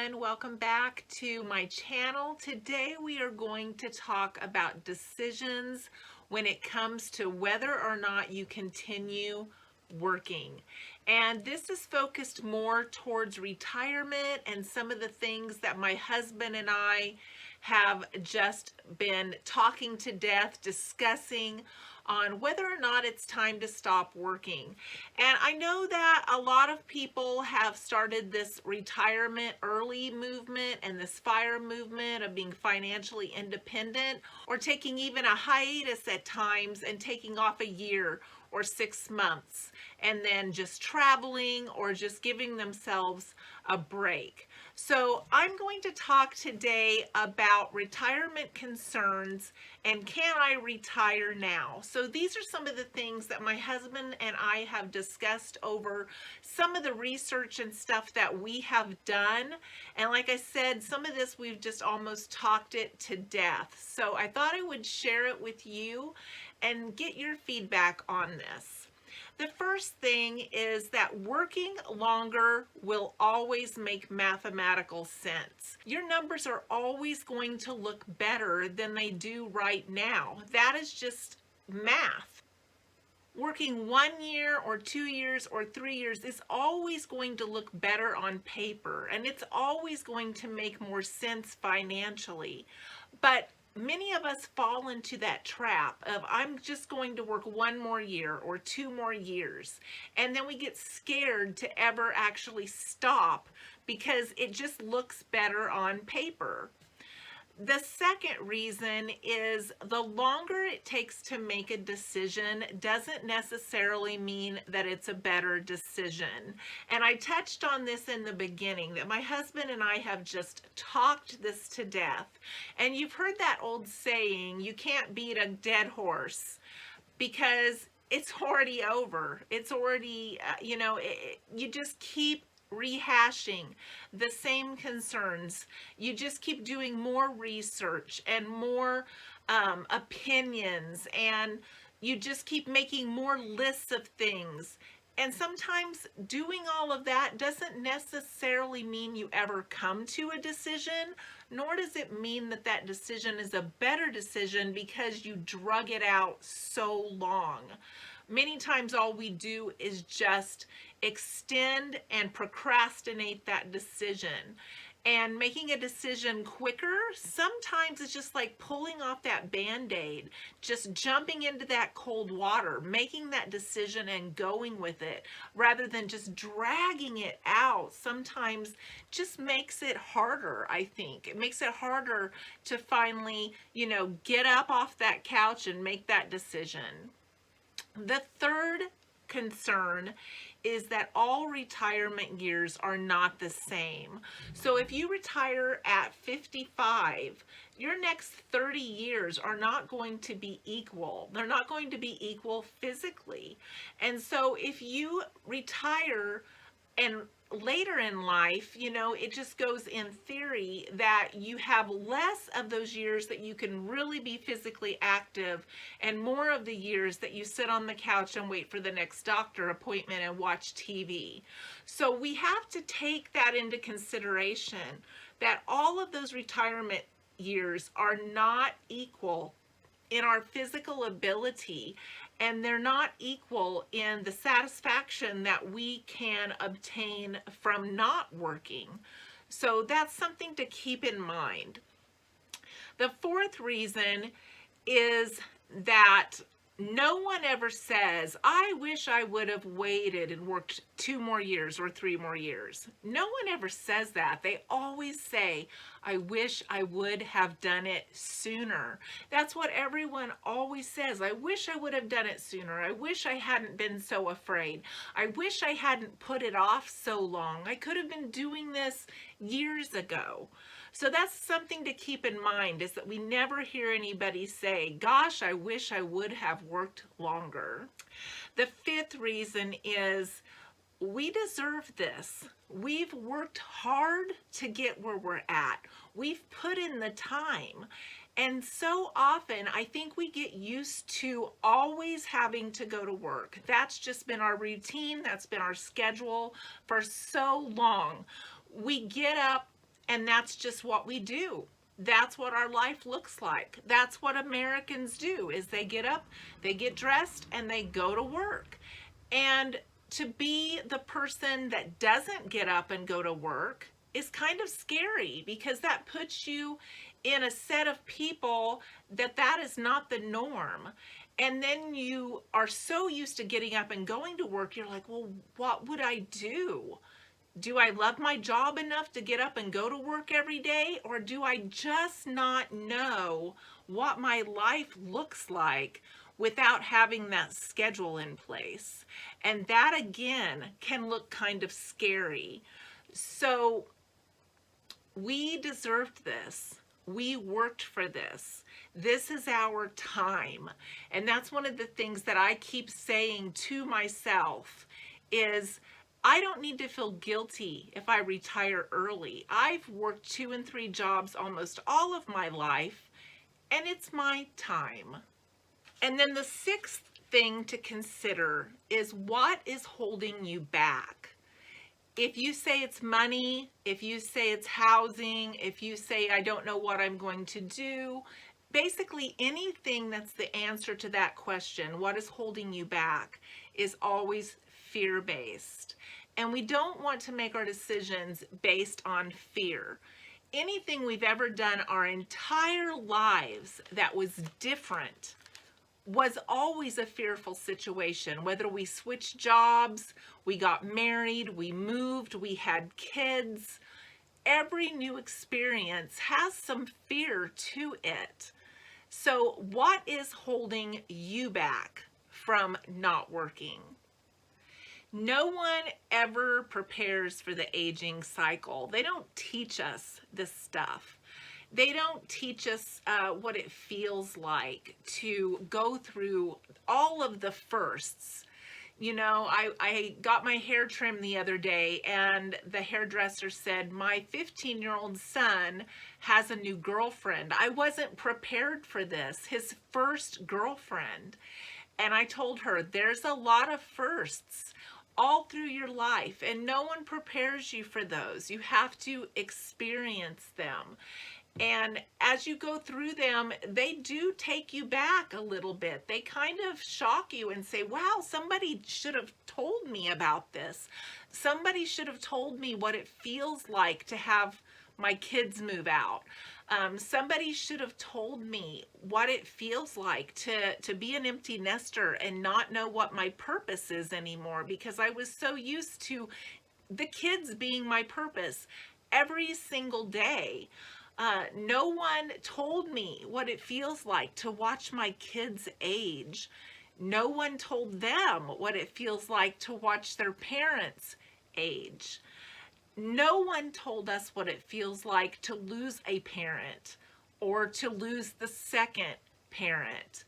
everyone, welcome back to my channel. Today we are going to talk about decisions when it comes to whether or not you continue working. And this is focused more towards retirement and some of the things that my husband and I have just been talking to death, discussing on whether or not it's time to stop working. And I know that a lot of people have started this retirement early movement and this FIRE movement of being financially independent, or taking even a hiatus at times and taking off a year or 6 months and then just traveling or just giving themselves a break. So I'm going to talk today about retirement concerns and can I retire now? So these are some of the things that my husband and I have discussed over some of the research and stuff that we have done. And like I said, some of this we've just almost talked it to death. So I thought I would share it with you and get your feedback on this. The first thing is that working longer will always make mathematical sense. Your numbers are always going to look better than they do right now. That is just math. Working 1 year or 2 years or 3 years is always going to look better on paper, and it's always going to make more sense financially. But many of us fall into that trap of I'm just going to work 1 more year or 2 more years, and then we get scared to ever actually stop because it just looks better on paper. The second reason is the longer it takes to make a decision doesn't necessarily mean that it's a better decision. And I touched on this in the beginning, that my husband and I have just talked this to death. And you've heard that old saying, you can't beat a dead horse, because it's already over. It's already, you just keep rehashing the same concerns. You just keep doing more research and more opinions, and you just keep making more lists of things. And sometimes doing all of that doesn't necessarily mean you ever come to a decision, nor does it mean that that decision is a better decision because you drug it out so long. Many times all we do is just extend and procrastinate that decision. And making a decision quicker, sometimes it's just like pulling off that Band-Aid, just jumping into that cold water, making that decision and going with it, rather than just dragging it out. Sometimes just makes it harder, I think. It makes it harder to finally, get up off that couch and make that decision. The third concern is that all retirement years are not the same. So if you retire at 55, your next 30 years are not going to be equal. They're not going to be equal physically. And so if you retire and later in life, it just goes in theory that you have less of those years that you can really be physically active and more of the years that you sit on the couch and wait for the next doctor appointment and watch TV. So we have to take that into consideration, that all of those retirement years are not equal in our physical ability, and they're not equal in the satisfaction that we can obtain from not working. So that's something to keep in mind. The fourth reason is that no one ever says, I wish I would have waited and worked 2 more years or 3 more years. No one ever says that. They always say, I wish I would have done it sooner. That's what everyone always says. I wish I would have done it sooner. I wish I hadn't been so afraid. I wish I hadn't put it off so long. I could have been doing this years ago. So that's something to keep in mind, is that we never hear anybody say, gosh, I wish I would have worked longer. The fifth reason is we deserve this. We've worked hard to get where we're at. We've put in the time. And so often, I think we get used to always having to go to work. That's just been our routine. That's been our schedule for so long. We get up And that's just what we do. That's what our life looks like. That's what Americans do, is they get up, they get dressed, and they go to work. And to be the person that doesn't get up and go to work is kind of scary, because that puts you in a set of people that is not the norm. And then you are so used to getting up and going to work, you're like, well, what would I do? Do I love my job enough to get up and go to work every day? Or do I just not know what my life looks like without having that schedule in place? And that again can look kind of scary. So we deserved this. We worked for this. This is our time. And that's one of the things that I keep saying to myself is, I don't need to feel guilty if I retire early. I've worked 2 and 3 jobs almost all of my life, and it's my time. And then the 6th thing to consider is, what is holding you back? If you say it's money, if you say it's housing, if you say I don't know what I'm going to do, basically anything that's the answer to that question, what is holding you back, is always fear-based. And we don't want to make our decisions based on fear. Anything we've ever done our entire lives that was different was always a fearful situation. Whether we switched jobs, we got married, we moved, we had kids, every new experience has some fear to it. So what is holding you back from not working? No one ever prepares for the aging cycle. They don't teach us this stuff. They don't teach us what it feels like to go through all of the firsts. You know, I got my hair trimmed the other day, and the hairdresser said, my 15-year-old son has a new girlfriend. I wasn't prepared for this, his first girlfriend. And I told her, there's a lot of firsts all through your life, and no one prepares you for those. You have to experience them. And as you go through them, they do take you back a little bit. They kind of shock you and say, wow, somebody should have told me about this. Somebody should have told me what it feels like to have my kids move out. Somebody should have told me what it feels like to be an empty nester and not know what my purpose is anymore, because I was so used to the kids being my purpose every single day. No one told me what it feels like to watch my kids age. No one told them what it feels like to watch their parents age. No one told us what it feels like to lose a parent or to lose the second parent.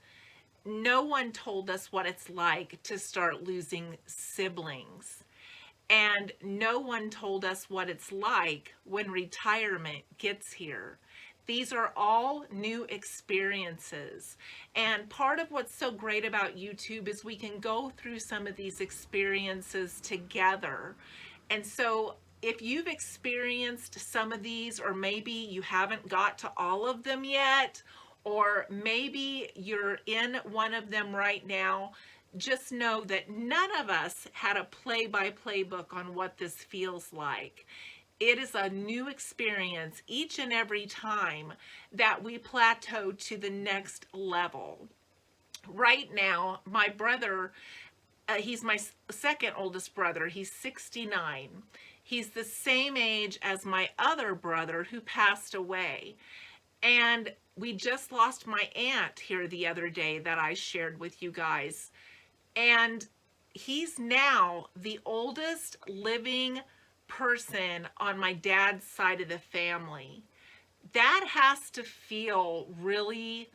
No one told us what it's like to start losing siblings. And no one told us what it's like when retirement gets here. These are all new experiences. And part of what's so great about YouTube is we can go through some of these experiences together. And so if you've experienced some of these, or maybe you haven't got to all of them yet, or maybe you're in one of them right now, just know that none of us had a play-by-play book on what this feels like. It is a new experience each and every time that we plateau to the next level. Right now, my brother, he's my second oldest brother. He's 69. He's the same age as my other brother who passed away. And we just lost my aunt here the other day that I shared with you guys. And he's now the oldest living person on my dad's side of the family. That has to feel really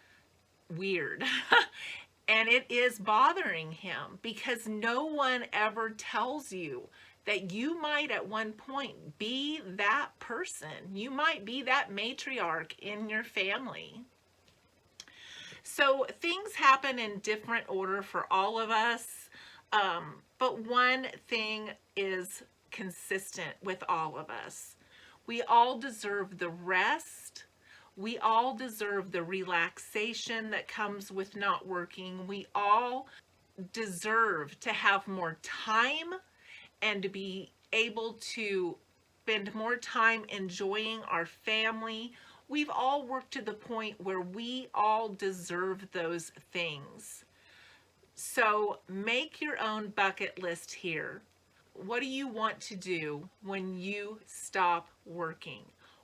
weird. And it is bothering him, because no one ever tells you that you might at one point be that person. You might be that matriarch in your family. So things happen in different order for all of us, but one thing is consistent with all of us. We all deserve the rest. We all deserve the relaxation that comes with not working. We all deserve to have more time and to be able to spend more time enjoying our family. We've all worked to the point where we all deserve those things. So make your own bucket list here. What do you want to do when you stop working?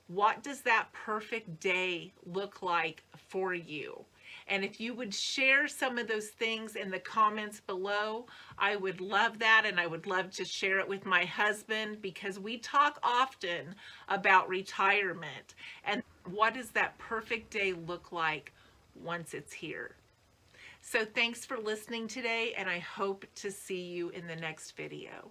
What does that perfect day look like for you? And if you would share some of those things in the comments below, I would love that. And I would love to share it with my husband, because we talk often about retirement and what does that perfect day look like once it's here. So thanks for listening today, and I hope to see you in the next video.